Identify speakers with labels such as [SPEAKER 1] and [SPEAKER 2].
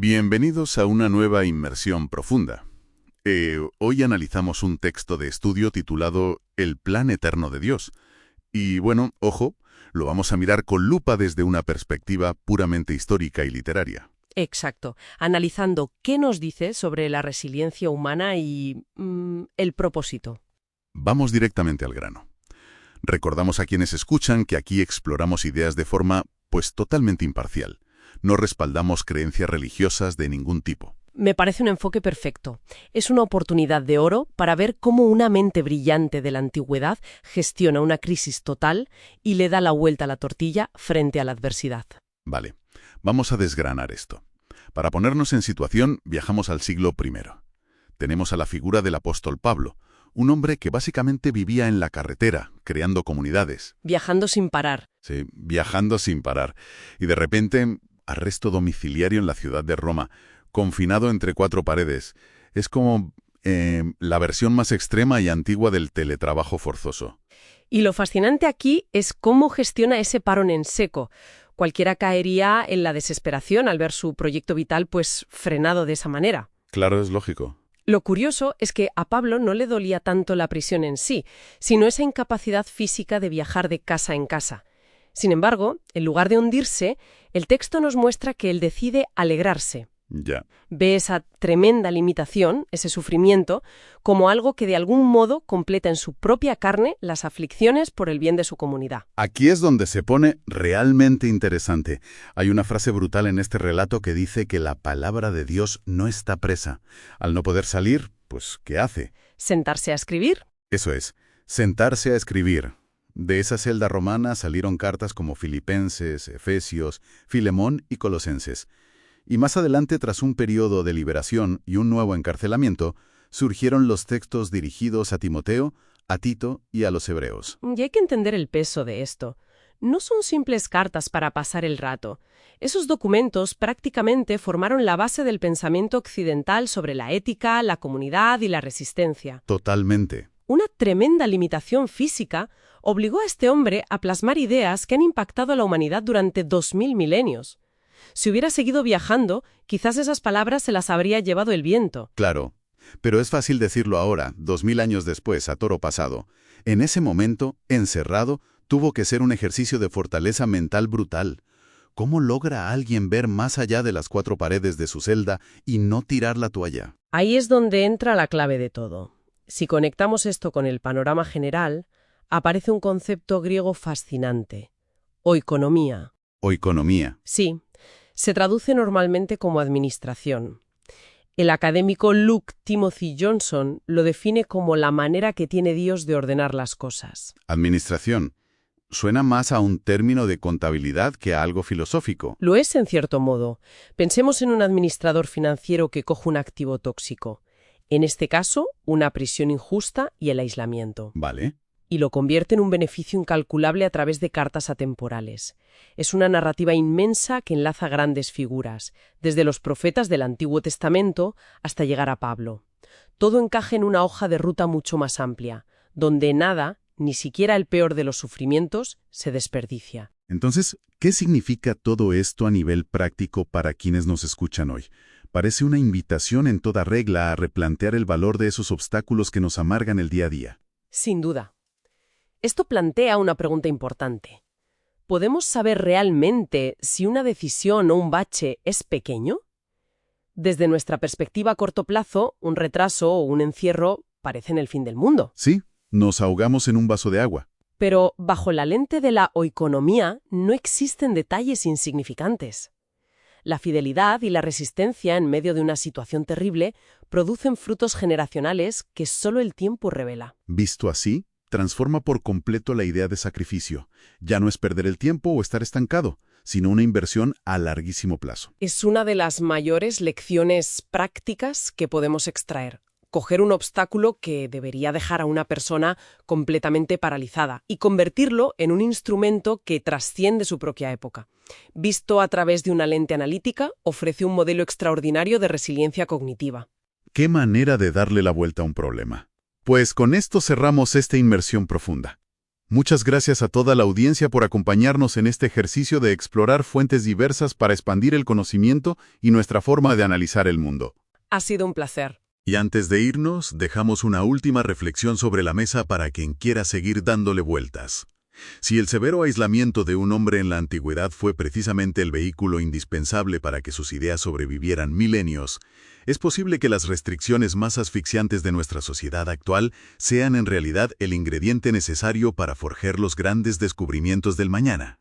[SPEAKER 1] Bienvenidos a una nueva inmersión profunda. Hoy analizamos un texto de estudio titulado El plan eterno de Dios. Y bueno, ojo, lo vamos a mirar con lupa desde una perspectiva puramente histórica y literaria.
[SPEAKER 2] Exacto, analizando qué nos dice sobre la resiliencia humana y el propósito.
[SPEAKER 1] Vamos directamente al grano. Recordamos a quienes escuchan que aquí exploramos ideas de forma, pues, totalmente imparcial. No respaldamos creencias religiosas de ningún tipo.
[SPEAKER 2] Me parece un enfoque perfecto. Es una oportunidad de oro para ver cómo una mente brillante de la antigüedad gestiona una crisis total y le da la vuelta a la tortilla frente a la adversidad.
[SPEAKER 1] Vale, vamos a desgranar esto. Para ponernos en situación, viajamos al siglo I. Tenemos a la figura del apóstol Pablo, un hombre que básicamente vivía en la carretera, creando comunidades.
[SPEAKER 2] Viajando sin parar.
[SPEAKER 1] Sí, viajando sin parar. Y de repente, arresto domiciliario en la ciudad de Roma, confinado entre cuatro paredes. Es como la versión más extrema y antigua del teletrabajo forzoso.
[SPEAKER 2] Y lo fascinante aquí es cómo gestiona ese parón en seco. Cualquiera caería en la desesperación al ver su proyecto vital pues frenado de esa manera.
[SPEAKER 1] Claro, es lógico.
[SPEAKER 2] Lo curioso es que a Pablo no le dolía tanto la prisión en sí, sino esa incapacidad física de viajar de casa en casa. Sin embargo, en lugar de hundirse, el texto nos muestra que él decide alegrarse.
[SPEAKER 1] Ya.
[SPEAKER 2] Ve esa tremenda limitación, ese sufrimiento, como algo que de algún modo completa en su propia carne las aflicciones por el bien de su comunidad.
[SPEAKER 1] Aquí es donde se pone realmente interesante. Hay una frase brutal en este relato que dice que la palabra de Dios no está presa. Al no poder salir, pues, ¿qué hace?
[SPEAKER 2] ¿Sentarse a escribir?
[SPEAKER 1] Eso es, sentarse a escribir. De esa celda romana salieron cartas como Filipenses, Efesios, Filemón y Colosenses. Y más adelante, tras un periodo de liberación y un nuevo encarcelamiento, surgieron los textos dirigidos a Timoteo, a Tito y a los hebreos.
[SPEAKER 2] Y hay que entender el peso de esto. No son simples cartas para pasar el rato. Esos documentos prácticamente formaron la base del pensamiento occidental sobre la ética, la comunidad y la resistencia.
[SPEAKER 1] Totalmente.
[SPEAKER 2] Una tremenda limitación física obligó a este hombre a plasmar ideas que han impactado a la humanidad durante 2000 milenios. Si hubiera seguido viajando, quizás esas palabras se las habría llevado el viento.
[SPEAKER 1] Claro, pero es fácil decirlo ahora, 2000 años después, a toro pasado. En ese momento, encerrado, tuvo que ser un ejercicio de fortaleza mental brutal. ¿Cómo logra a alguien ver más allá de las cuatro paredes de su celda y no tirar la toalla?
[SPEAKER 2] Ahí es donde entra la clave de todo. Si conectamos esto con el panorama general, aparece un concepto griego fascinante: oikonomía.
[SPEAKER 1] Oikonomía.
[SPEAKER 2] Sí. Se traduce normalmente como administración. El académico Luke Timothy Johnson lo define como la manera que tiene Dios de ordenar las cosas.
[SPEAKER 1] Administración. Suena más a un término de contabilidad que a algo filosófico.
[SPEAKER 2] Lo es en cierto modo. Pensemos en un administrador financiero que coge un activo tóxico. En este caso, una prisión injusta y el aislamiento.
[SPEAKER 1] Vale.
[SPEAKER 2] Y lo convierte en un beneficio incalculable a través de cartas atemporales. Es una narrativa inmensa que enlaza grandes figuras, desde los profetas del Antiguo Testamento hasta llegar a Pablo. Todo encaja en una hoja de ruta mucho más amplia, donde nada, ni siquiera el peor de los sufrimientos, se desperdicia.
[SPEAKER 1] Entonces, ¿qué significa todo esto a nivel práctico para quienes nos escuchan hoy? Parece una invitación en toda regla a replantear el valor de esos obstáculos que nos amargan el día a día.
[SPEAKER 2] Sin duda. Esto plantea una pregunta importante. ¿Podemos saber realmente si una decisión o un bache es pequeño? Desde nuestra perspectiva a corto plazo, un retraso o un encierro parecen el fin del mundo.
[SPEAKER 1] Sí, nos ahogamos en un vaso de agua.
[SPEAKER 2] Pero bajo la lente de la oikonomía no existen detalles insignificantes. La fidelidad y la resistencia en medio de una situación terrible producen frutos generacionales que solo el tiempo revela.
[SPEAKER 1] Visto así, transforma por completo la idea de sacrificio. Ya no es perder el tiempo o estar estancado, sino una inversión a larguísimo plazo.
[SPEAKER 2] Es una de las mayores lecciones prácticas que podemos extraer. Coger un obstáculo que debería dejar a una persona completamente paralizada y convertirlo en un instrumento que trasciende su propia época. Visto a través de una lente analítica, ofrece un modelo extraordinario de resiliencia cognitiva.
[SPEAKER 1] ¿Qué manera de darle la vuelta a un problema? Pues con esto cerramos esta inmersión profunda. Muchas gracias a toda la audiencia por acompañarnos en este ejercicio de explorar fuentes diversas para expandir el conocimiento y nuestra forma de analizar el mundo.
[SPEAKER 2] Ha sido un placer.
[SPEAKER 1] Y antes de irnos, dejamos una última reflexión sobre la mesa para quien quiera seguir dándole vueltas. Si el severo aislamiento de un hombre en la antigüedad fue precisamente el vehículo indispensable para que sus ideas sobrevivieran milenios, es posible que las restricciones más asfixiantes de nuestra sociedad actual sean en realidad el ingrediente necesario para forjar los grandes descubrimientos del mañana.